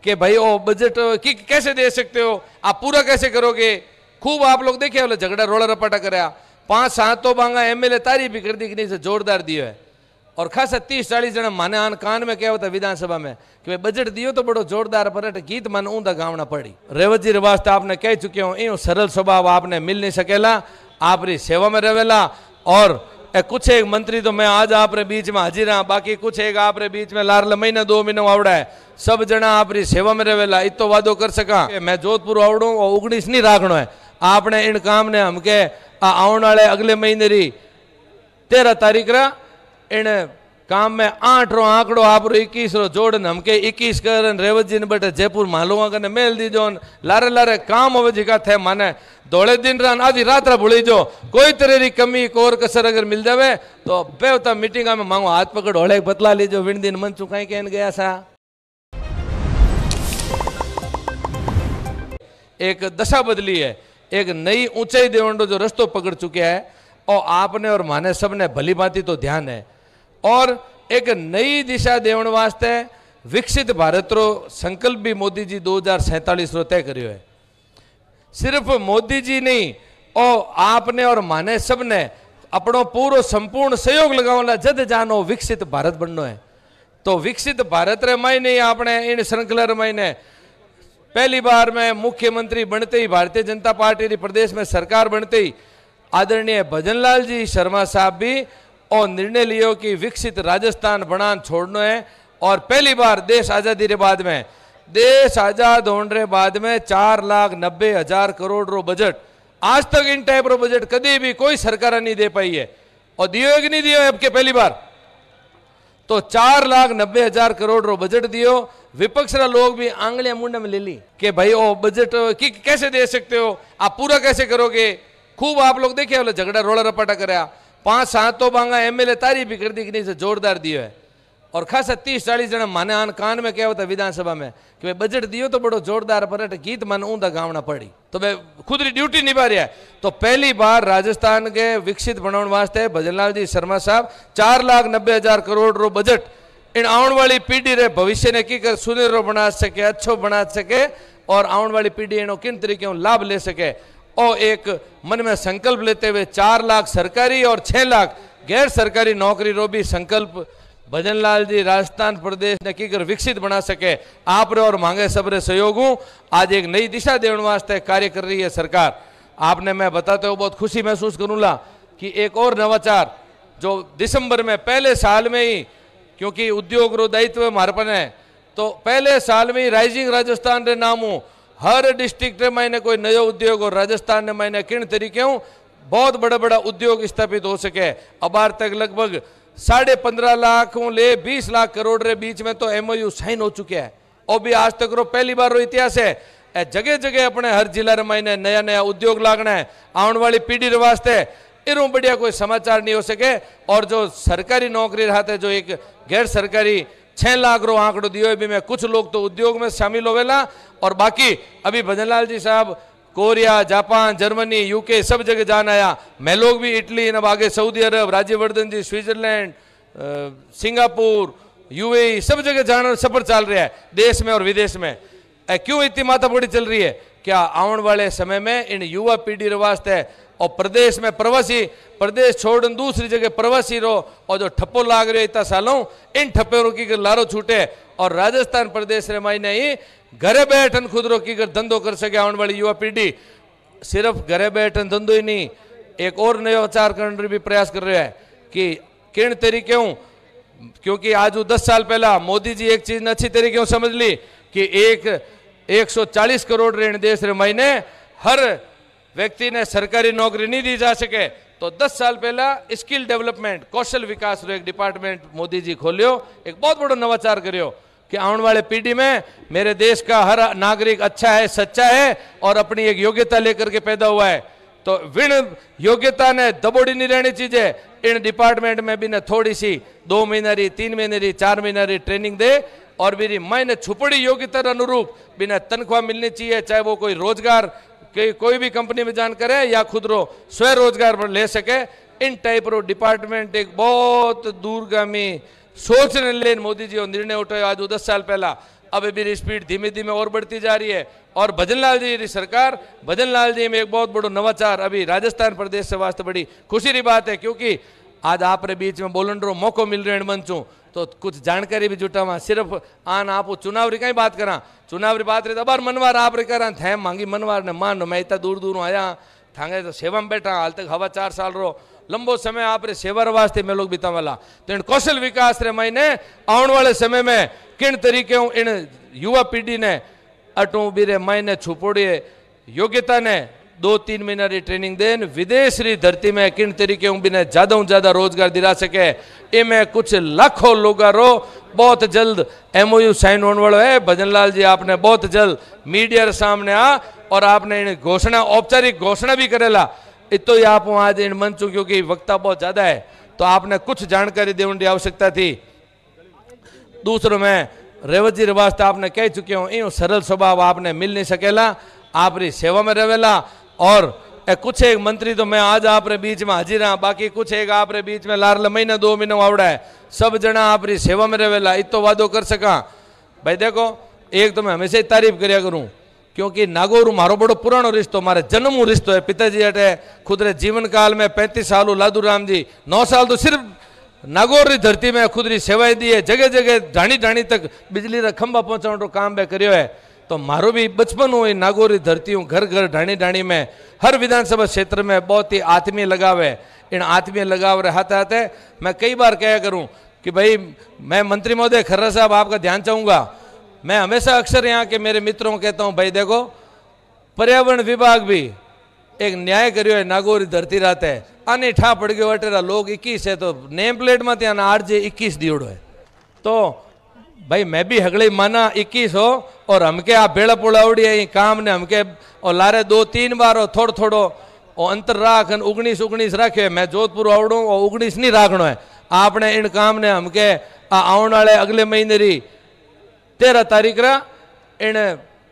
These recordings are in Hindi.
कि भाई ओ बजट कैसे दे सकते हो, आप पूरा कैसे करोगे। खूब आप लोग देखे बोले झगड़ा रोड़ा रपाटा कराया, 5-7 तो बांगा एमएलए तारीफ भी कर दी कि नहीं से जोरदार दियो है। और खासा 30-40 जना माने आन कान में क्या होता विधानसभा में कि भाई बजट दियो तो बड़ो जोरदार पर गीत मन ऊंधा गावना पड़ी। रेवत जी वास्ते आपने कह चुके हो यूं सरल स्वभाव आपने मिल नहीं सकेला, आपरी सेवा में रहेला। और कुछ एक मंत्री तो मैं आज आपरे बीच में हाजिर हाँ, बाकी कुछ एक आपरे बीच में लारला महीना 2 महीना आवड़ा है, सब जना आपरी सेवा में रहेला। इतो वादो कर सका मैं जोधपुर आवड़ू और 19 नहीं राखनो है। आपने इन काम ने हमके आने वाले अगले महीने री 13 तारीख रा इन काम में 8 रो आंकड़ो आप 21 रो जोड़न हमके 21 कर रेवत जी ने बटे जयपुर मालूंगा कने मेल दी जो लारे लारे काम होवे जिका थे माने दौड़े दिन रान आधी रात रा भूली जो कोई तरह री कमी कोर कसर अगर मिल जावे तो बेवता मीटिंग में मांगो हाथ पकड़ होले बतला लीजो विन दिन मन चुकाई कहन गया सा। एक दशा बदली है, एक नई ऊंचाई देवंडो जो रस्तो पकड़ चुके हैं और आपने और माने सबने भली भांति तो ध्यान है। और एक नई दिशा देवन वास्ते विकसित भारत रो संकल्प भी मोदी जी 2047 रो तय करियो है। सिर्फ मोदी जी नहीं और आपने और माने सबने अपनो पूरो संपूर्ण सहयोग लगावला जद जानो विकसित भारत बननो है। तो विकसित भारत रे मायने आपने इन श्रृंखला रे मायने पहली बार में मुख्यमंत्री बनते ही भारतीय जनता पार्टी की प्रदेश में सरकार बनते ही आदरणीय भजनलाल जी शर्मा साहब भी और निर्णय लियो कि विकसित राजस्थान बनान छोड़ना है। और पहली बार देश आजादी के बाद में, देश आजाद होने के बाद में 4,90,000 करोड़ रो बजट, आज तक इन टाइप रो बजट कभी भी कोई सरकार नहीं दे पाई है। और दियो कि नहीं दियो अब के पहली बार तो 4,90,000 करोड़ रो बजट दियो। विपक्ष रा लोग भी आंगलियां मुंडे में ले ली कि भाई ओ बजट कैसे दे सकते हो, आप पूरा कैसे करोगे। खूब आप लोग देखे बोले झगड़ा रोड़ा रपाटा कराया, 5-7 तो बांगा एमएलए तारीफ भी कर दी कि नहीं से जोरदार दियो है। और खासा 30-40 जना माने आन कान में क्या होता विधानसभा में कि भाई बजट दियो तो बड़ो जोरदार पर गीत मन ऊंधा गावना पड़ी। तो मैं खुद री ड्यूटी निभा रहा है। तो पहली बार राजस्थान के विकसित बनाने वास्ते भजनलाल जी शर्मा साहब 4,90,000 करोड़ रो बजट इन आने वाली पीढ़ी रे भविष्य ने की कर सुनहरो बना सके, अच्छो बना सके और आने वाली पीढ़ी इनो किन तरीके लाभ ले सके। और एक मन में संकल्प लेते हुए 4 लाख सरकारी और 6 लाख गैर सरकारी नौकरी रो भी संकल्प भजनलाल जी राजस्थान प्रदेश ने की कर विकसित बना सके। आप रे और मांगे सब रे सहयोग हूं आज एक नई दिशा देने वास्ते कार्य कर रही है सरकार। आपने मैं बताते हुए बहुत खुशी महसूस करूंगा कि एक और नवाचार जो दिसंबर में पहले साल में ही, क्योंकि उद्योग रो दायित्व हमारे पर है, तो पहले साल में ही राइजिंग राजस्थान रे नामू हर डिस्ट्रिक्ट में कोई नयो उद्योग और राजस्थान ने मैंने किन तरीके बहुत बड़ा बड़ा उद्योग स्थापित हो सके। अबार तक लगभग 15.5 लाख ले 20 लाख करोड़ रे बीच में तो एमओयू साइन हो चुके हैं। और भी आज तक रो पहली बार रो इतिहास है। जगह जगह अपने हर जिला रे मायने नया नया उद्योग लागना है आने वाली पीढ़ी रे वास्ते। इरो बढ़िया कोई समाचार नहीं हो सके। और जो सरकारी नौकरी रहते जो एक गैर सरकारी 6 लाख रो आंकड़ो दियो भी में कुछ लोग तो उद्योग में शामिल होवेला और बाकी अभी भजनलाल जी साहब कोरिया, जापान, जर्मनी, यूके सब जगह जान आया। मैं लोग भी इटली, अब आगे सऊदी अरब, राज्यवर्धन जी स्विट्जरलैंड, सिंगापुर, यूएई सब जगह जाना सफर चल रहा है देश में और विदेश में। क्यों इतनी माथापड़ी चल रही है? क्या आने वाले समय में इन युवा पीढ़ी रे वास्ते और प्रदेश में प्रवासी, प्रदेश छोड़ दूसरी जगह प्रवासी रो और जो ठप्पो लाग रहे इतना सालों इन ठप्पे की लारो छूटे और राजस्थान प्रदेश रे मायने ही घरे बैठन खुद रो की धंधो कर सके। आने वाली युवा पीढ़ी सिर्फ घरे बैठन धंधो ही नहीं, एक और नया विचार करने भी प्रयास कर रहे हैं कि किन तरीके हूँ, क्योंकि आज 10 साल पहला मोदी जी एक चीज अच्छी तरीके समझ ली कि 140 करोड़ ऋण देश रे महीने हर व्यक्ति ने सरकारी नौकरी नहीं दी जा सके। तो 10 साल पहला स्किल डेवलपमेंट कौशल विकास रो एक डिपार्टमेंट मोदी जी खोलियो, एक बहुत बड़ा नवाचार करियो कि आने वाले पीढ़ी में मेरे देश का हर नागरिक अच्छा है, सच्चा है और अपनी एक योग्यता लेकर के पैदा हुआ है। तो विण योग्यता ने दबोड़ी नहीं रहनी चाहिए। इन डिपार्टमेंट में भी न थोड़ी सी 2 महीना री, 3 महीने री, 4 महीना री ट्रेनिंग दे और भी मैंने छुपड़ी योग्यता अनुरूप बिना तनख्वाह मिलनी चाहिए, चाहे वो कोई रोजगार कोई भी कंपनी में जान करे या खुद रो स्वयं रोजगार पर ले सके। इन टाइप रो डिपार्टमेंट एक बहुत दूरगामी सोच ने लेन मोदी जी निर्णय उठाया आज 10 साल पहला। अब मेरी स्पीड धीमे धीमे और बढ़ती जा रही है। और भजनलाल जी की सरकार, भजनलाल जी में एक बहुत बड़ा नवाचार अभी राजस्थान प्रदेश से वास्ते बड़ी खुशी की बात है, क्योंकि आज आपरे बीच में बोलन रो मौको मिल रहे मंचू तो कुछ जानकारी भी जुटावा। सिर्फ आन आप चुनाव री कहीं बात करा, चुनाव री बात रही तो अबार मनवार आप रे करा थे मांगी मनवार ने मान मैं इतना दूर दूर आया थांगे तो सेवा में बैठा हाल तक हवा 4 साल रो लंबो समय आप रे सेवा वास्ते मैं लोग बितावाला। तो इन कौशल विकास रे महीने आने वाले समय में किन तरीके इन युवा पीढ़ी ने अटू बीरे महीने छुपोड़िए योग्यता ने 2-3 महीना री ट्रेनिंग देन विदेश री धरती में किन तरीके बिना ज्यादा रोजगार दिला सके। इनमें कुछ लाखों लोग रो बहुत जल्द MOU साइन होने वाला है। भजनलाल जी आपने बहुत जल्द मीडिया के सामने आ और आपने इन घोषणा औपचारिक घोषणा भी करेला। इतो ही आप आज इन मंचू क्योंकि वक्ता बहुत ज्यादा है तो आपने कुछ जानकारी देने की आवश्यकता थी। दूसरों में रेवत जी वास्ते आपने कह चुके हो इन सरल स्वभाव आपने मिल नहीं सकेला, आप री सेवा में रहेला। और कुछ एक मंत्री तो मैं आज आप रे बीच में हाजिर हाँ, बाकी कुछ एक आप रे बीच में लार महीना 2 महीना आवड़ा है, सब जना आप री सेवा में रहेला। इतो वादो कर सका भाई। देखो एक तो मैं हमेशा ही तारीफ करिया करूं क्योंकि नागौर मारो बड़ो पुरानो रिश्तो, मारे जन्म रिश्तो है। पिताजी अटे खुद रे जीवन काल में 35 साल लादू राम जी 9 साल तो सिर्फ नागौर री धरती में खुद री सेवाएं दी है, जगह जगह ढाणी ढाणी तक बिजली रा खंबा पहुंचाने काम बे करियो है। तो मारो भी बचपन हुई नागौर री धरती हूँ, घर घर ढाणी ढाणी में हर विधानसभा क्षेत्र में बहुत ही आत्मीय लगाव है। इन आत्मीय लगाव रहते आते मैं कई बार कहा करूं कि भाई मैं मंत्री महोदय खर्रा साहब आपका ध्यान चाहूँगा। मैं हमेशा अक्सर यहाँ के मेरे मित्रों को कहता हूँ भाई देखो पर्यावरण विभाग भी एक न्याय करियो है नागौर धरती रहते है आने ठा पड़ गयो अटेरा लोग 21 है तो नेम प्लेट में ત્યાં RJ 21 दियोड़ो है। तो भाई मैं भी हगड़े माना 21 हो और हमके आप बेड़ा पोड़ा उड़ी है काम ने हमके और लारे 2-3 बार और थोड़ो थोड़ो और अंतर राख 19 राखे। मैं जोधपुर आवड़ू और 19 नहीं राखनो है। आपने इन काम ने हमके आने वाले अगले महीने री 13 तारीख रा इन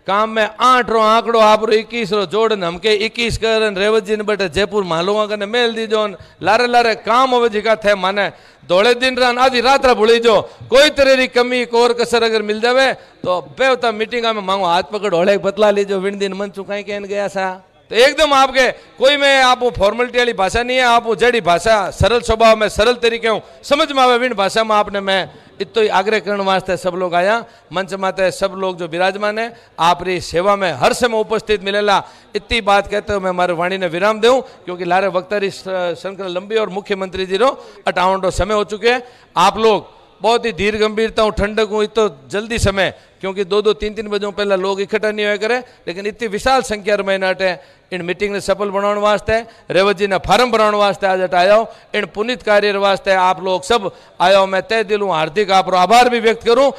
काम में 8 रो आंकड़ो आप रो 21 रो जोड़न हमके 21 कर रेवत जी ने बटे जयपुर मालूंगा कने मेल दी जो लारे लारे काम होवे जिका थे माने दौड़े दिन रान आधी रात रा भूली जो कोई तरह री कमी कोर कसर अगर मिल जावे तो बेवता मीटिंग में मांगो हाथ पकड़ होले बतला लीजो विन दिन मन चुकाई कहन गया सा। तो एकदम आपके कोई में आप फॉर्मेलिटी वाली भाषा नहीं है, आप जड़ी भाषा सरल स्वभाव में सरल तरीके समझ में आवे विन भाषा में आपने मैं इतो ही आग्रह करने वास्ते सब लोग आया मंच माते सब लोग जो विराजमान है आप री सेवा में हर समय उपस्थित मिलेला। इतनी बात कहते हो मैं हमारे वाणी ने विराम दूं क्योंकि लारे वक्तारी श्रृंखला लंबी और मुख्यमंत्री जी रो 58 समय हो चुके हैं। आप लोग बहुत ही धीर गंभीरता हूँ ठंडक हूँ इतो जल्दी समय क्योंकि 2-3 बजे पहला लोग इकट्ठा नहीं हुआ करे, लेकिन इतनी विशाल संख्या में अटे इन मीटिंग ने सफल बनाने वास्ते रेवत जी ने फार्म बनाने वास्ते आज अट आया इन पुनीत कार्य वास्ते आप लोग सब आयो मैं तय दिल हार्दिक आप आभार भी व्यक्त करूँ।